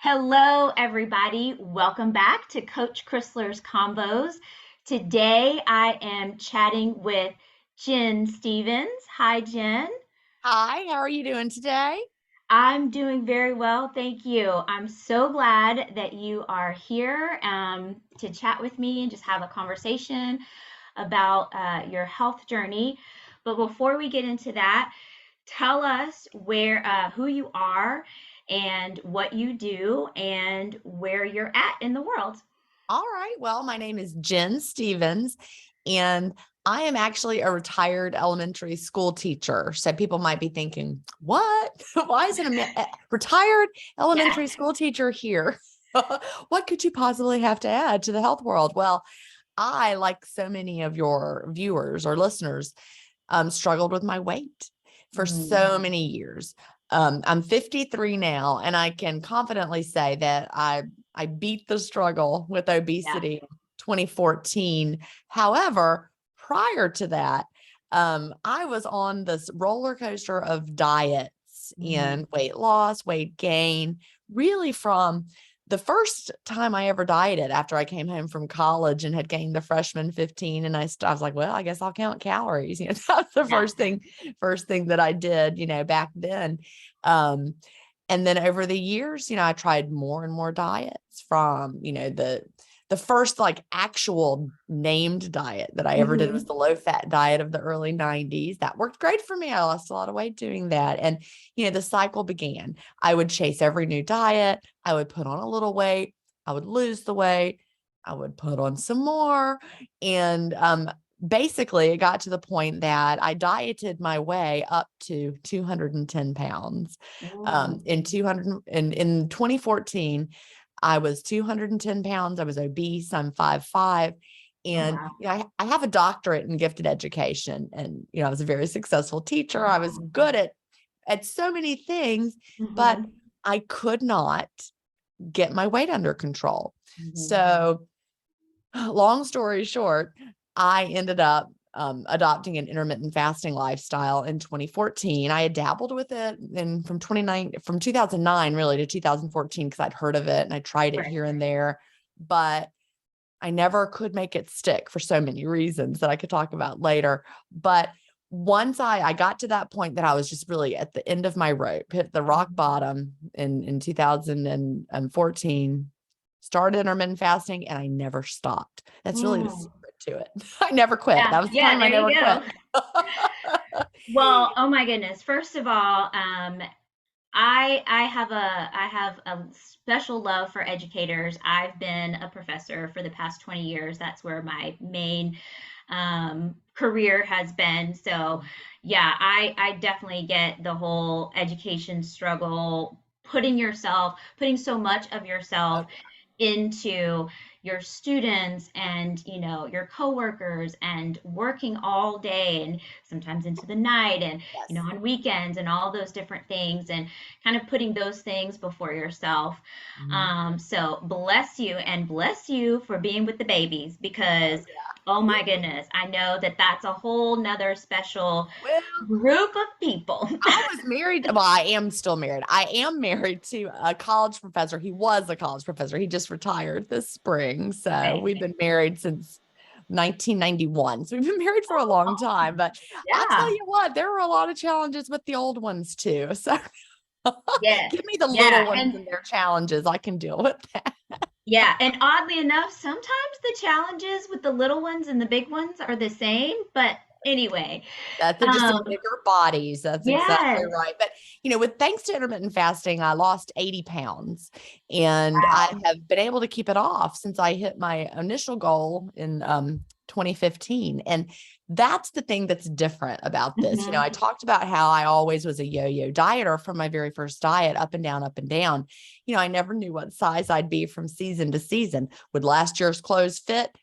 Hello, everybody. Welcome back to Coach Chrysler's Convos. Today I am chatting with Jen Stevens. Hi, Jen. Hi, how are you doing today? I'm doing very well, thank you. I'm so glad that you are here to chat with me and just have a conversation about your health journey. But before we get into that, tell us who you are and what you do and where you're at in the world. All right. Well, my name is Jen Stevens, and I am actually a retired elementary school teacher. So people might be thinking, what? Why is a retired Yeah. elementary school teacher here? What could you possibly have to add to the health world? Well, I, like so many of your viewers or listeners, struggled with my weight for Mm, so many years. I'm 53 now, and I can confidently say that I beat the struggle with yeah. obesity in 2014. However, prior to that, I was on this roller coaster of diets Mm, and weight loss, weight gain, really from the first time I ever dieted after I came home from college and had gained the freshman 15. And I was like, well, I guess I'll count calories. That's the yeah. first thing that I did, back then. Um, and then over the years, I tried more and more diets from, the first like actual named diet that I ever did was Mhm. the low fat diet of the early 90s. That worked great for me. I lost a lot of weight doing that. And, the cycle began. I would chase every new diet. I would put on a little weight. I would lose the weight. I would put on some more. And basically, it got to the point that I dieted my way up to 210 pounds. Ooh. In 2014, I was 210 pounds. I was obese. I'm 5'5". Oh, And wow. I have a doctorate in gifted education. And I was a very successful teacher. I was good at so many things, but Mhm. I could not get my weight under control. Mhm. So, long story short, I ended up adopting an intermittent fasting lifestyle in 2014. I had dabbled with it and from 2009 really to 2014 because I'd heard of it and I tried it Right. here and there, but I never could make it stick for so many reasons that I could talk about later. But once I got to that point that I was just really at the end of my rope, hit the rock bottom in 2014, started intermittent fasting, and I never stopped. That's really the Mm. secret to it. I never quit. Yeah, That was the yeah, time I there you never quit. go. Well, oh my goodness. First of all, I have a special love for educators. I've been a professor for the past 20 years. That's where my main career has been. So, yeah, I definitely get the whole education struggle, putting so much of yourself into your students and your coworkers and working all day and sometimes into the night and Yes. on weekends and all those different things and kind of putting those things before yourself. Mhm. So bless you and bless you for being with the babies Oh, because oh yeah. my goodness, I know that that's a whole nother special Well, group of people. I was married. Well, I am still married. I am married to a college professor. He was a college professor. He just retired this spring. So Okay. we've been married since 1991. So we've been married for a Oh, long time. awesome. But I'll tell Yeah. you what, there were a lot of challenges with the old ones too. So Yes. give me the little Yeah. ones And and their challenges. I can deal with that. yeah, and oddly enough, sometimes the challenges with the little ones and the big ones are the same. But anyway, Just a um, bigger bodies. That's exactly yes. right. But with thanks to intermittent fasting, I lost 80 pounds and I Wow. have been able to keep it off since I hit my initial goal in 2015. And that's the thing that's different about this. I Hmm. talked about how I always was a yo-yo dieter from my very first diet, up and down, up and down. I never knew what size I'd be from season to season. Would last year's clothes fit?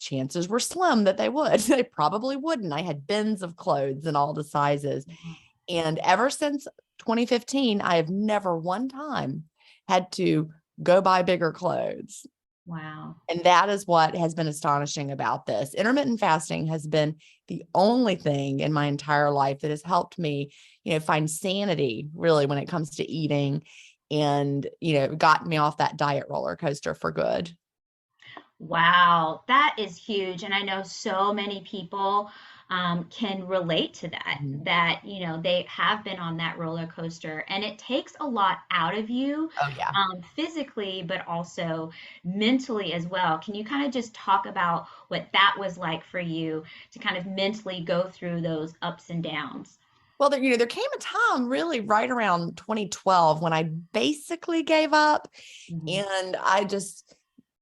Chances were slim that they would. They probably wouldn't. I had bins of clothes in all the sizes. And ever since 2015, I have never one time had to go buy bigger clothes. Wow. And that is what has been astonishing about this. Intermittent fasting has been the only thing in my entire life that has helped me, find sanity really when it comes to eating and, got me off that diet roller coaster for good. Wow, that is huge. And I know so many people can relate to that, Mhm. they have been on that roller coaster and it takes a lot out of you, Oh yeah. physically, but also mentally as well. Can you kind of just talk about what that was like for you to kind of mentally go through those ups and downs? Well, there came a time really right around 2012 when I basically gave up, Hmm. and I just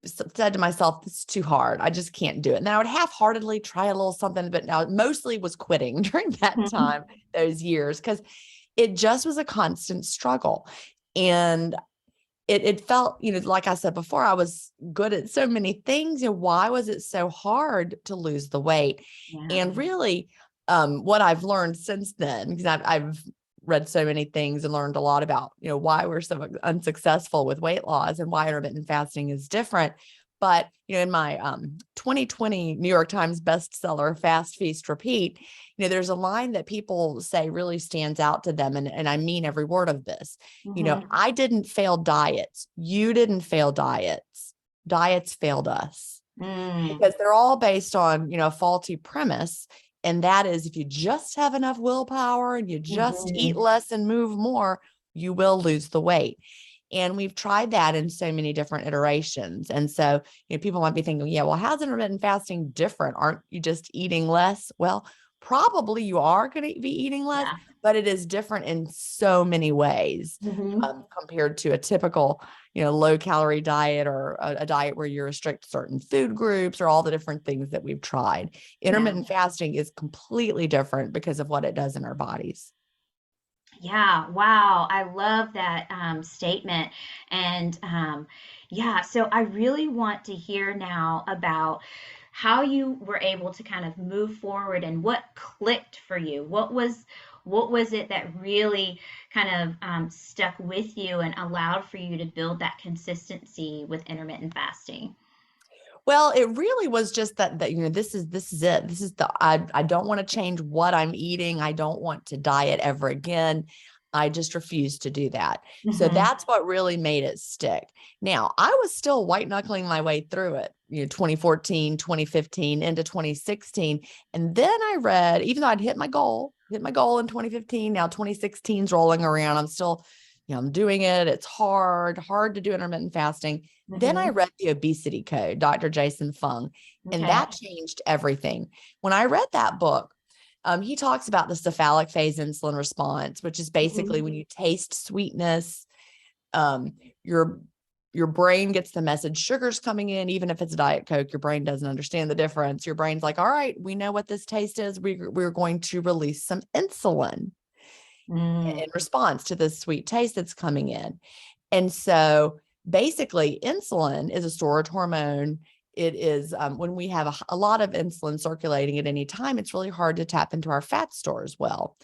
said to myself, this is too hard. I just can't do it. And then I would half-heartedly try a little something, but now mostly was quitting during that time, those years, because it just was a constant struggle. And it felt, like I said before, I was good at so many things. Why was it so hard to lose the weight? Yeah. And really, what I've learned since then, because I've read so many things and learned a lot about, why we're so unsuccessful with weight loss and why intermittent fasting is different. But, in my 2020 New York Times bestseller, Fast, Feast, Repeat, there's a line that people say really stands out to them. And I mean every word of this. Hmm. I didn't fail diets. You didn't fail diets. Diets failed us, Mm. because they're all based on, a faulty premise. And that is, if you just have enough willpower and you just eat Hmm. less and move more, you will lose the weight. And we've tried that in so many different iterations. And so, people might be thinking, yeah, well, how's intermittent fasting different? Aren't you just eating less? Well, probably you are going to be eating less, Yeah. but it is different in so many ways, Hmm. compared to a typical, low calorie diet, or a diet where you restrict certain food groups, or all the different things that we've tried. Yeah. Intermittent fasting is completely different because of what it does in our bodies. Yeah, wow. I love that statement. And yeah, so I really want to hear now about how you were able to kind of move forward and what clicked for you. What was it that really kind of stuck with you and allowed for you to build that consistency with intermittent fasting? Well, it really was just that this is it. This is I don't want to change what I'm eating. I don't want to diet ever again. I just refuse to do that. So Hmm. that's what really made it stick. Now, I was still white knuckling my way through it, 2014, 2015 into 2016. And then I read, even though I'd hit my goal in 2015, now 2016's rolling around. I'm still, I'm doing it. It's hard to do intermittent fasting. Then I Hmm. read The Obesity Code, Dr. Jason Fung, and Okay. that changed everything. When I read that book, he talks about the cephalic phase insulin response, which is basically Hmm. when you taste sweetness, um, your your brain gets the message sugar's coming in. Even if it's a Diet Coke, your brain doesn't understand the difference. Your brain's like, all right, we know what this taste is. We're going to release some insulin Mm. in response to this sweet taste that's coming in. And so basically, insulin is a storage hormone. It is, when we have a lot of insulin circulating at any time, it's really hard to tap into our fat stores well.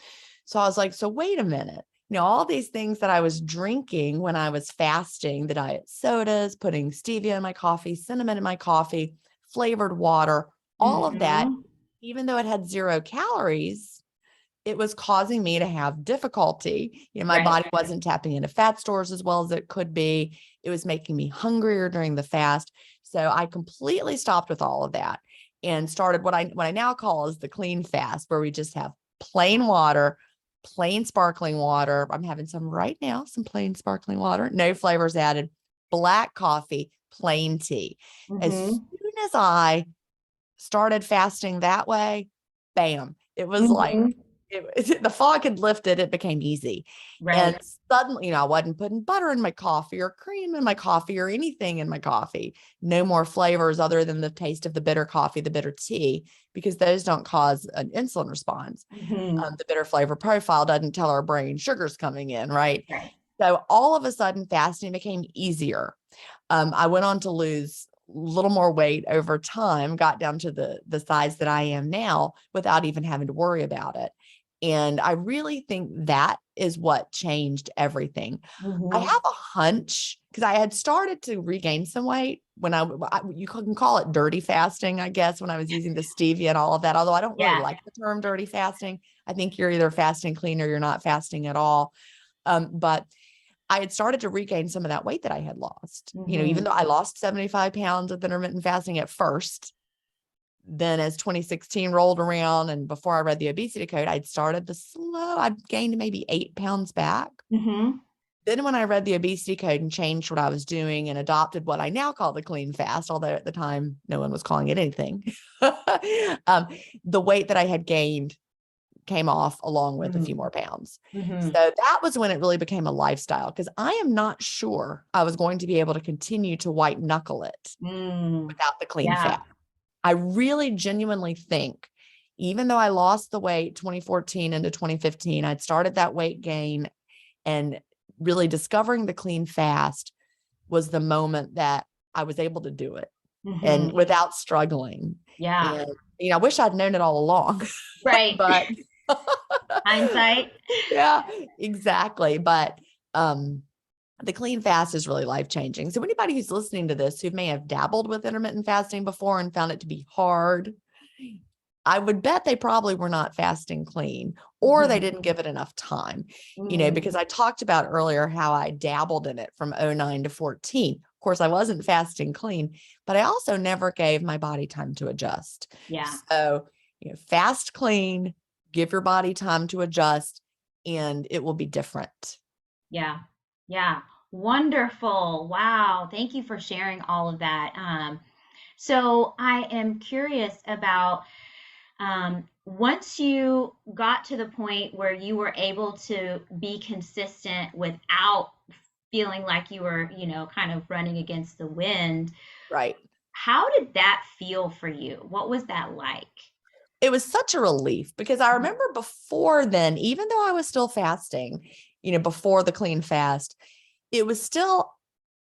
So I was like, so wait a minute. All these things that I was drinking when I was fasting, the diet sodas, putting stevia in my coffee, cinnamon in my coffee, flavored water, all of that, Hmm. even though it had 0 calories, it was causing me to have difficulty. My Right. body wasn't tapping into fat stores as well as it could be. It was making me hungrier during the fast. So I completely stopped with all of that and started what I now call is the clean fast, where we just have plain water, plain sparkling water. I'm having some right now, some plain sparkling water, no flavors added, black coffee, plain tea. As Hmm. soon as I started fasting that way, bam, it was like Hmm. the fog had lifted, it became easy. And Right. suddenly, I wasn't putting butter in my coffee or cream in my coffee or anything in my coffee. No more flavors other than the taste of the bitter coffee, the bitter tea, because those don't cause an insulin response. Hmm. The bitter flavor profile doesn't tell our brain sugar's coming in, right? Right. So all of a sudden, fasting became easier. I went on to lose a little more weight over time, got down to the size that I am now without even having to worry about it. And I really think that is what changed everything. I Hmm. have a hunch because I had started to regain some weight when you can call it dirty fasting, I guess, when I was using the stevia and all of that. Although I don't really Yeah. like the term dirty fasting. I think you're either fasting clean or you're not fasting at all. But I had started to regain some of that weight that I had lost. Even Mm-hmm. though I lost 75 pounds with intermittent fasting at first, then as 2016 rolled around and before I read the obesity code, I'd gained maybe 8 pounds back. Mm-hmm. Then when I read the obesity code and changed what I was doing and adopted what I now call the clean fast, although at the time no one was calling it anything, um, the weight that I had gained came off along with a few more pounds. So Mm-hmm. that was when it really became a lifestyle, because I am not sure I was going to be able to continue to white knuckle it Mm. without the clean Yeah. fat. I really genuinely think, even though I lost the weight 2014 into 2015, I'd started that weight gain, and really discovering the clean fast was the moment that I was able to do it Mm-hmm. and without struggling. Yeah. And, I wish I'd known it all along, Right. but Hindsight. yeah, exactly. But, the clean fast is really life changing. So anybody who's listening to this who may have dabbled with intermittent fasting before and found it to be hard, I would bet they probably were not fasting clean, or they Mm-hmm. didn't give it enough time, Mm. because I talked about earlier how I dabbled in it from '09 to 14. Of course, I wasn't fasting clean, but I also never gave my body time to adjust. Yeah. So, fast clean, give your body time to adjust, and it will be different. Yeah. Yeah. Wonderful. Wow. Thank you for sharing all of that. So I am curious about once you got to the point where you were able to be consistent without feeling like you were, kind of running against the wind, Right. how did that feel for you? What was that like? It was such a relief, because I remember before then, even though I was still fasting, before the clean fast, it was still,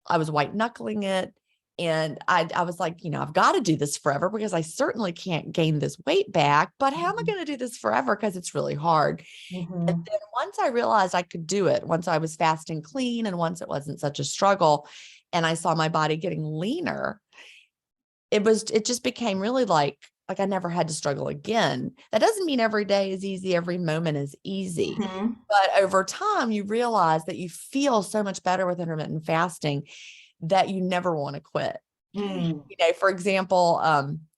I was white knuckling it. And I was like, I've got to do this forever, because I certainly can't gain this weight back. But how am I going to do this forever? Because it's really hard. And Mm-hmm. then once I realized I could do it, once I was fasting clean and once it wasn't such a struggle, and I saw my body getting leaner, it just became really like I never had to struggle again. That doesn't mean every day is easy, every moment is easy. Mm-hmm. But over time, you realize that you feel so much better with intermittent fasting that you never want to quit. Mm. For example,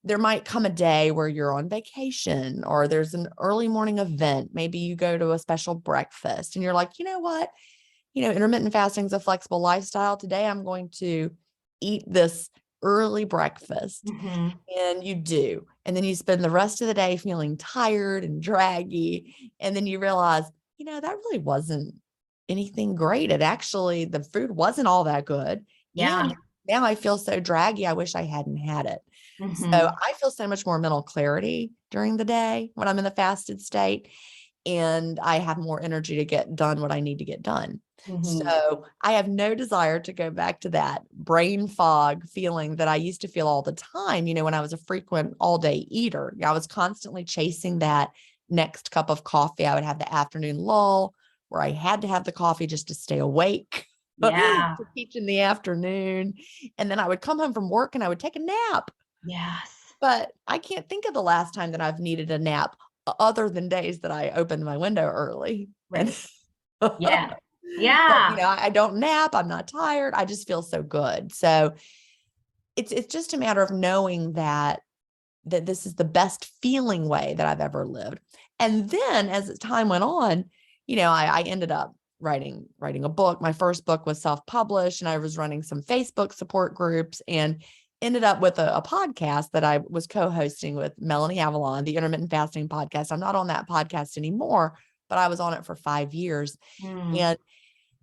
there might come a day where you're on vacation or there's an early morning event. Maybe you go to a special breakfast and you're like, you know what? Intermittent fasting is a flexible lifestyle. Today, I'm going to eat this early breakfast. Mm-hmm. And you do. And then you spend the rest of the day feeling tired and draggy. And then you realize, that really wasn't anything great. The food wasn't all that good. Yeah. And now I feel so draggy. I wish I hadn't had it. So Mm-hmm. I feel so much more mental clarity during the day when I'm in the fasted state. And I have more energy to get done what I need to get done. Mm-hmm. So I have no desire to go back to that brain fog feeling that I used to feel all the time, when I was a frequent all day eater. I was constantly chasing that next cup of coffee. I would have the afternoon lull where I had to have the coffee just to stay awake to Yeah. teach in the afternoon. And then I would come home from work and I would take a nap. Yes. But I can't think of the last time that I've needed a nap other than days that I opened my window early. And Right. Yeah. but Yeah. I don't nap, I'm not tired. I just feel so good. So it's just a matter of knowing that this is the best feeling way that I've ever lived. And then as time went on, I ended up writing a book. My first book was self-published, and I was running some Facebook support groups, and ended up with a podcast that I was co-hosting with Melanie Avalon, the intermittent fasting podcast. I'm not on that podcast anymore, but I was on it for 5 years. Mm.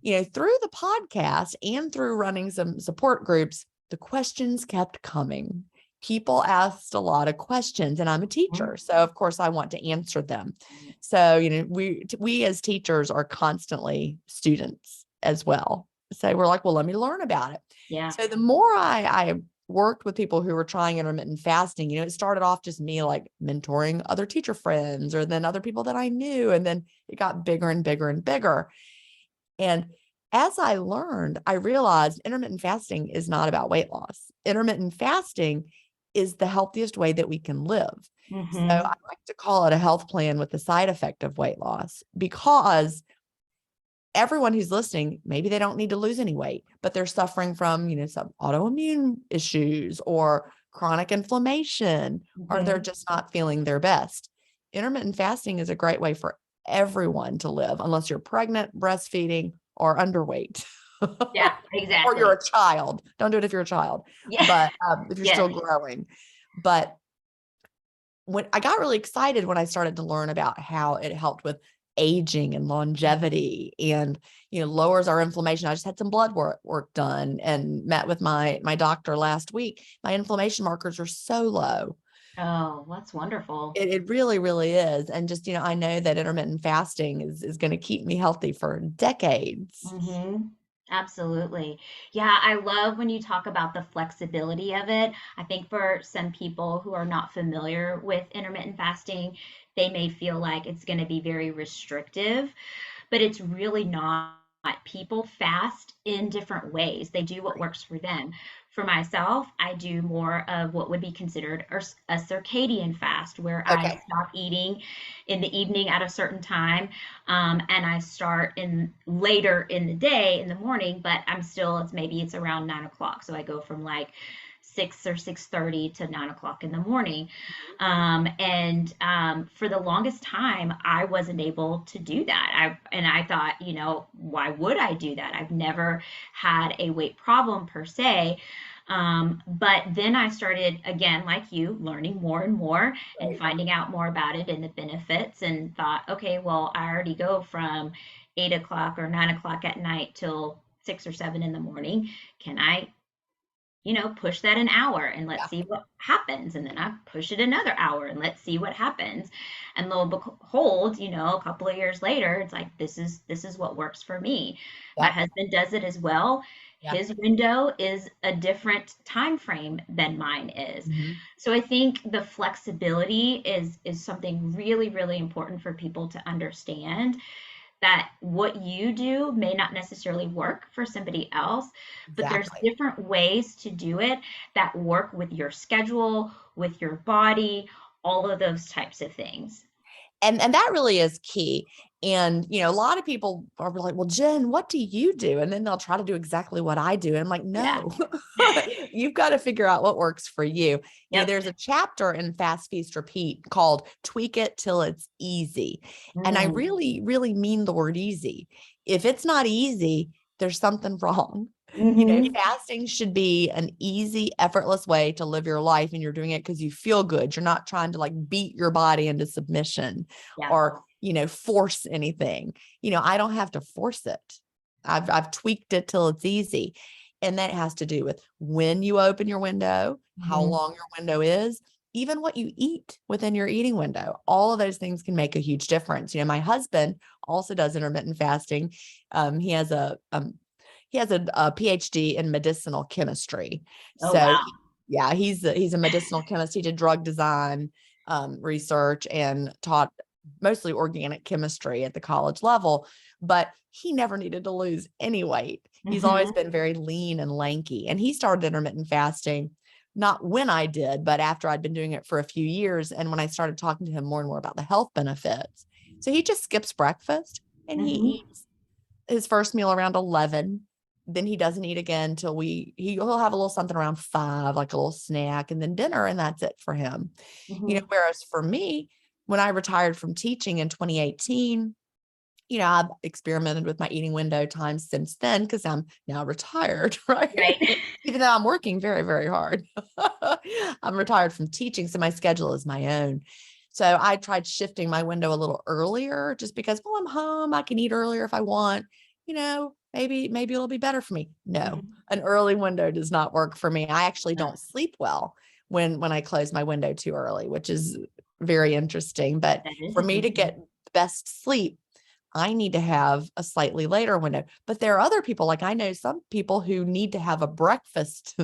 And through the podcast and through running some support groups, the questions kept coming. People asked a lot of questions, and I'm a teacher. So of course I want to answer them. So, we as teachers are constantly students as well. So we're like, well, let me learn about it. Yeah. So the more I worked with people who were trying intermittent fasting, it started off just me like mentoring other teacher friends or then other people that I knew. And then it got bigger and bigger and bigger. And as I learned, I realized intermittent fasting is not about weight loss. Intermittent fasting is the healthiest way that we can live. So I Mm-hmm. like to call it a health plan with the side effect of weight loss, because everyone who's listening, maybe they don't need to lose any weight, but they're suffering from, some autoimmune issues or chronic inflammation, or they're Mhm. just not feeling their best. Intermittent fasting is a great way for everyone to live, unless you're pregnant, breastfeeding, or underweight. Yeah, Or you're exactly. a child. Don't do it if you're a child, Yeah. but if you're still Yes. growing. But when I got really excited when I started to learn about how it helped with aging and longevity and lowers our inflammation. I just had some blood work done and met with my doctor last week. My inflammation markers are so low. Oh, that's wonderful. It really, really is. And just, I know that intermittent fasting is going to keep me healthy for decades. Mhm. Absolutely. Yeah, I love when you talk about the flexibility of it. I think for some people who are not familiar with intermittent fasting, they may feel like it's going to be very restrictive, but it's really not. People fast in different ways. They do what Right. works for them. For myself, I do more of what would be considered a circadian fast, where I Okay. stop eating in the evening at a certain time, and I start in later in the day in the morning, but I'm still it's around 9 o'clock, so I go from like 6 or 6:30 to 9 o'clock in the morning. And For the longest time, I wasn't able to do that. I thought, why would I do that? I've never had a weight problem per se. But then I started, again, like you, learning more and more and Right. finding out more about it and the benefits, and thought, okay, well, I already go from 8 o'clock or 9 o'clock at night till 6 or 7 in the morning. Can I push that an hour and let's Yeah. see what happens. And then I push it another hour and let's see what happens. And lo and behold, a couple of years later, it's like this is what works for me. My Yep. husband does it as well. Yeah. His window is a different time frame than mine is. Mhm. So I think the flexibility is something really, really important for people to understand, that what you do may not necessarily work for somebody else, but there's Exactly. different ways to do it that work with your schedule, with your body, all of those types of things. And that really is key. And a lot of people are like, well, Jen, what do you do? And then they'll try to do exactly what I do. And I'm like, Yeah. no. You've got to figure out what works for you. Yep. There's a chapter in Fast Feast Repeat called Tweak It Till It's Easy. And I Mm. really, really mean the word easy. If it's not easy, there's something wrong. Mm-hmm. Fasting should be an easy, effortless way to live your life. And you're doing it because you feel good. You're not trying to like beat your body into submission Yeah. or, force anything. I don't have to force it. I've tweaked it till it's easy. And that has to do with when you open your window, how Mm-hmm. long your window is, even what you eat within your eating window. All of those things can make a huge difference. My husband also does intermittent fasting. He has a PhD in medicinal chemistry. Oh, So wow. yeah, he's a medicinal chemist. He did drug design research and taught mostly organic chemistry at the college level, but he never needed to lose any weight. He's always Mm-hmm. been very lean and lanky. And he started intermittent fasting, not when I did, but after I'd been doing it for a few years. And when I started talking to him more and more about the health benefits. So he just skips breakfast and he Mm-hmm. eats his first meal around 11. Then he doesn't eat again till he'll have a little something around 5, like a little snack, and then dinner, and that's it for him. Mm-hmm. Whereas for me, when I retired from teaching in 2018, I've experimented with my eating window times since then because I'm now retired, right? Right. Even though I'm working very, very hard. I'm retired from teaching, so my schedule is my own. So I tried shifting my window a little earlier just because, well, I'm home. I can eat earlier if I want. Maybe it'll be better for me. No, Mm-hmm. an early window does not work for me. I actually No, don't sleep well when I close my window too early, which is very interesting. But that is for me to interesting. get the best sleep, I need to have a slightly later window. But there are other people, like I know some people who need to have a breakfast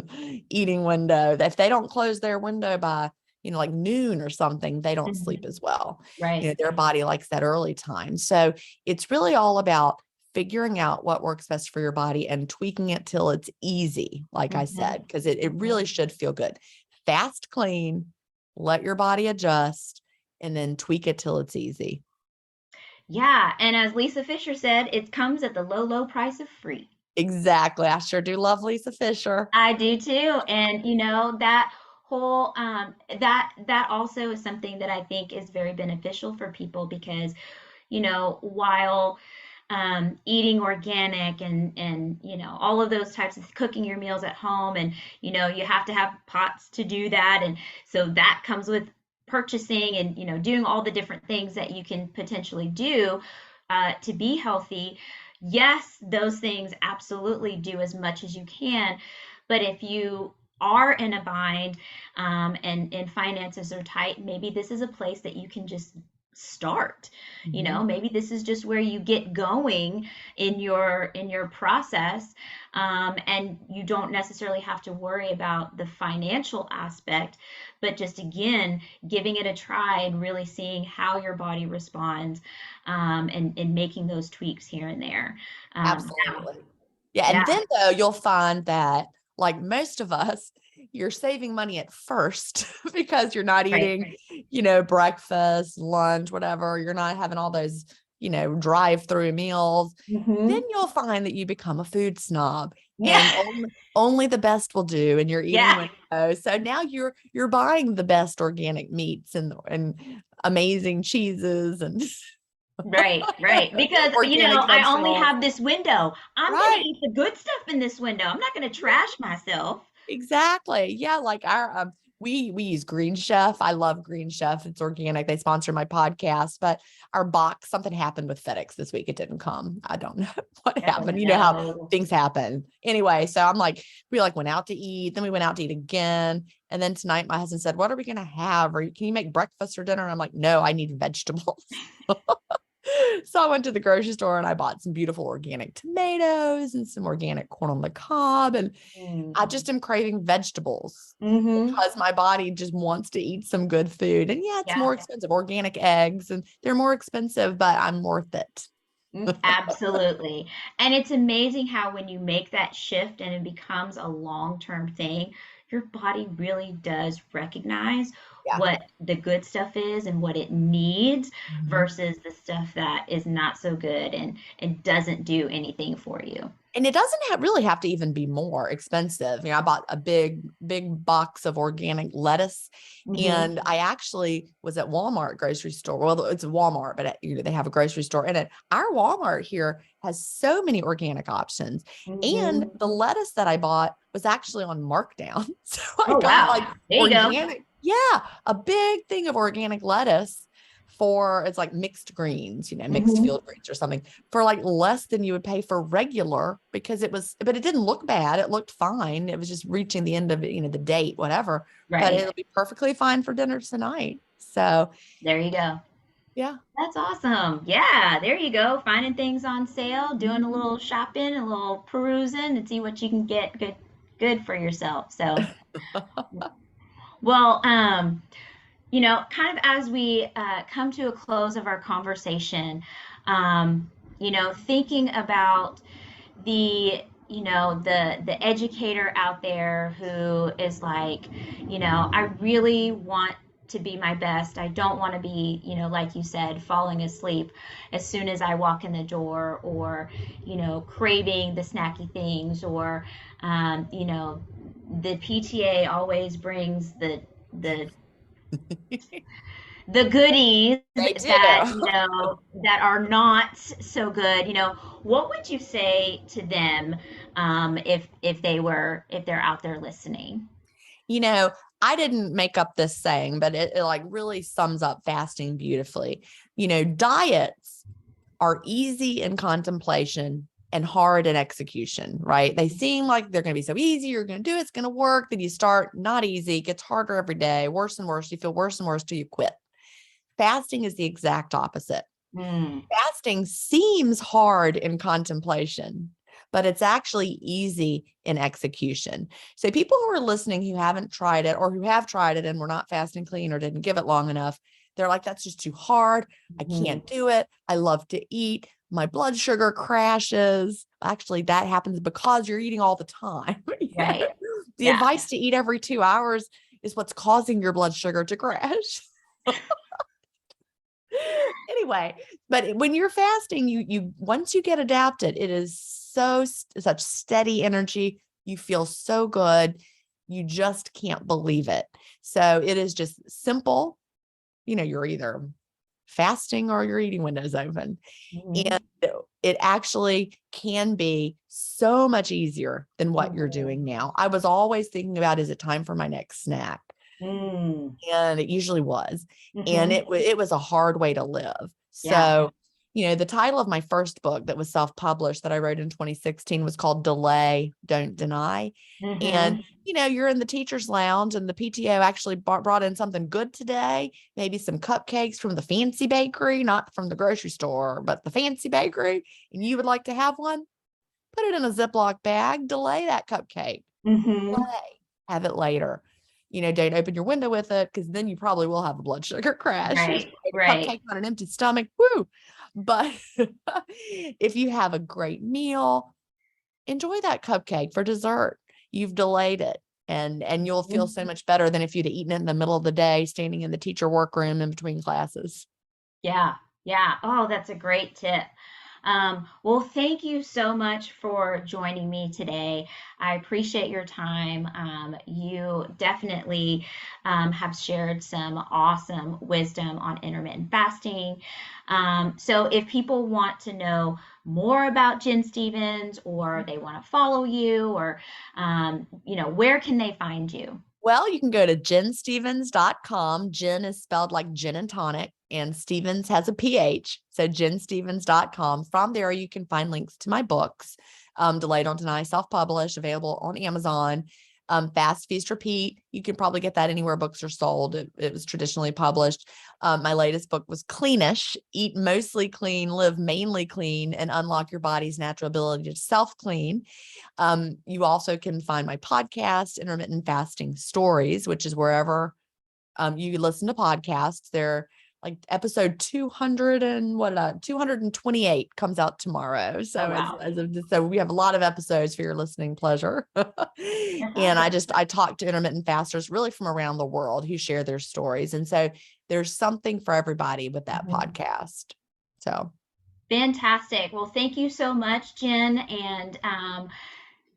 eating window that if they don't close their window by, like noon or something, they don't sleep Mm-hmm. as well. Right. Their body likes that early time. So it's really all about figuring out what works best for your body and tweaking it till it's easy, like I Mm-hmm. said, because it Mm-hmm. really should feel good. Fast, clean, let your body adjust, and then tweak it till it's easy. Yeah. And as Lisa Fisher said, it comes at the low, low price of free. Exactly. I sure do love Lisa Fisher. I do too. And that whole that also is something that I think is very beneficial for people because, while eating organic and all of those types of cooking your meals at home, and you have to have pots to do that, and so that comes with purchasing and doing all the different things that you can potentially do to be healthy. Yes, those things absolutely do as much as you can, but if you are in a bind, and finances are tight, maybe this is a place that you can just start. Mhm. Maybe this is just where you get going in your process, and you don't necessarily have to worry about the financial aspect, but just again giving it a try and really seeing how your body responds, and making those tweaks here and there. Now, Absolutely. Yeah. And yeah, then though, you'll find that like most of us, you're saving money at first because you're not right. eating, breakfast, lunch, whatever. You're not having all those, drive-through meals. Then Hmm. you'll find that you become a food snob Yeah. and only the best will do and you're eating Yeah. windows. So now you're buying the best organic meats and amazing cheeses and Right, right. Because, organic I only vegetables. have this window. I'm going to Right. eat the good stuff in this window. I'm not going to trash myself. Exactly. Yeah, like our we use Green Chef. I love Green Chef. It's organic. They sponsor my podcast, but our box, something happened with FedEx this week. It didn't come. I don't know what Oh happened. You know how no. things happen. Anyway, so I'm like, we like went out to eat, then we went out to eat again. And then tonight my husband said, "What are we gonna have? Or can you make breakfast or dinner?" And I'm like, "No, I need vegetables." So I went to the grocery store and I bought some beautiful organic tomatoes and some organic corn on the cob. And Mm. I just am craving vegetables Mm-hmm. because my body just wants to eat some good food. And yeah, it's Yeah. more expensive. Organic eggs and they're more expensive, but I'm worth it. Absolutely. And it's amazing how when you make that shift and it becomes a long-term thing, your body really does recognize Yeah. what the good stuff is and what it needs Mhm. versus the stuff that is not so good and doesn't do anything for you. And it doesn't really have to even be more expensive. I bought a big box of organic lettuce, Hmm. and I actually was at Walmart grocery store. Well, it's a Walmart, but they have a grocery store in it. Our Walmart here has so many organic options, and Hmm. the lettuce that I bought was actually on markdown. So I Oh, got wow. like There you go. organic, yeah, a big thing of organic lettuce for it's like mixed greens, mixed Hmm. field greens or something for like less than you would pay for regular because but it didn't look bad. It looked fine. It was just reaching the end of it, the date, whatever, but Right. it'll be perfectly fine for dinner tonight. So There you go. yeah. That's awesome. Yeah, there you go. Finding things on sale, doing a Mhm. little shopping, a little perusing, and see what you can get good for yourself. So, well, kind of as we come to a close of our conversation, thinking about the educator out there who is like, I really want to be my best. I don't want to be, like you said, falling asleep as soon as I walk in the door, or craving the snacky things, or the PTA always brings the the goodies They that do. that are not so good. What would you say to them, if they're out there listening? You know, I didn't make up this saying, but it like really sums up fasting beautifully. Diets are easy in contemplation and hard in execution, right? They seem like they're going to be so easy. You're going to do it. It's going to work. Then you start not easy, it gets harder every day, worse and worse. You feel worse and worse till you quit. Fasting is the exact opposite. Mm. Fasting seems hard in contemplation, but it's actually easy in execution. So people who are listening who haven't tried it or who have tried it and were not fasting clean or didn't give it long enough, they're like, that's just too hard. I Hmm. can't do it. I love to eat. My blood sugar crashes. Actually, that happens because you're eating all the time. Right. The Yeah. advice to eat every 2 hours is what's causing your blood sugar to crash. Anyway, but when you're fasting, you once you get adapted, it is such steady energy. You feel so good. You just can't believe it. So it is just simple. You're either fasting or your eating window's open. And Mhm. it actually can be so much easier than what you're Mhm. doing now. I was always thinking about, is it time for my next snack? Mm. And it usually was. And Mhm. it was a hard way to live. Yeah. So, the title of my first book that was self-published that I wrote in 2016 was called Delay, Don't Deny. And, Mhm. you're in the teacher's lounge and the PTO actually brought in something good today, maybe some cupcakes from the fancy bakery, not from the grocery store, but the fancy bakery. And you would like to have one? Put it in a Ziploc bag, delay that cupcake, Mhm. delay, have it later. Don't open your window with it because then you probably will have a blood sugar crash. You Right. ate a Right. cupcake on an empty stomach, woo. But if you have a great meal, enjoy that cupcake for dessert. You've delayed it. And you'll feel Mhm. so much better than if you'd have eaten it in the middle of the day, standing in the teacher workroom in between classes. Yeah. Yeah. Oh, that's a great tip. Well, thank you so much for joining me today. I appreciate your time. You definitely have shared some awesome wisdom on intermittent fasting. So, if people want to know more about Jen Stevens, or they want to follow you, or where can they find you? Well, you can go to jenstevens.com. Jen is spelled like gin and tonic, and Stevens has a PH. So jenstevens.com. From there, you can find links to my books, Delay Don't Deny, self-published, available on Amazon. Fast, Feast, Repeat. You can probably get that anywhere books are sold. It was traditionally published. My latest book was Cleanish, Eat Mostly Clean, Live Mainly Clean, and Unlock Your Body's Natural Ability to Self-Clean. You also can find my podcast, Intermittent Fasting Stories, which is wherever you listen to podcasts. They're like episode 200 and 228 comes out tomorrow. Oh, So wow. so we have a lot of episodes for your listening pleasure. That's And awesome. I talk to intermittent fasters really from around the world who share their stories. And so there's something for everybody with that Mhm. podcast. So Fantastic. Well, thank you so much, Jen. And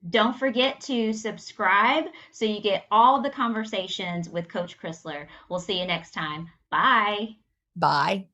don't forget to subscribe so you get all the conversations with Coach Chrysler. We'll see you next time. Bye. bye.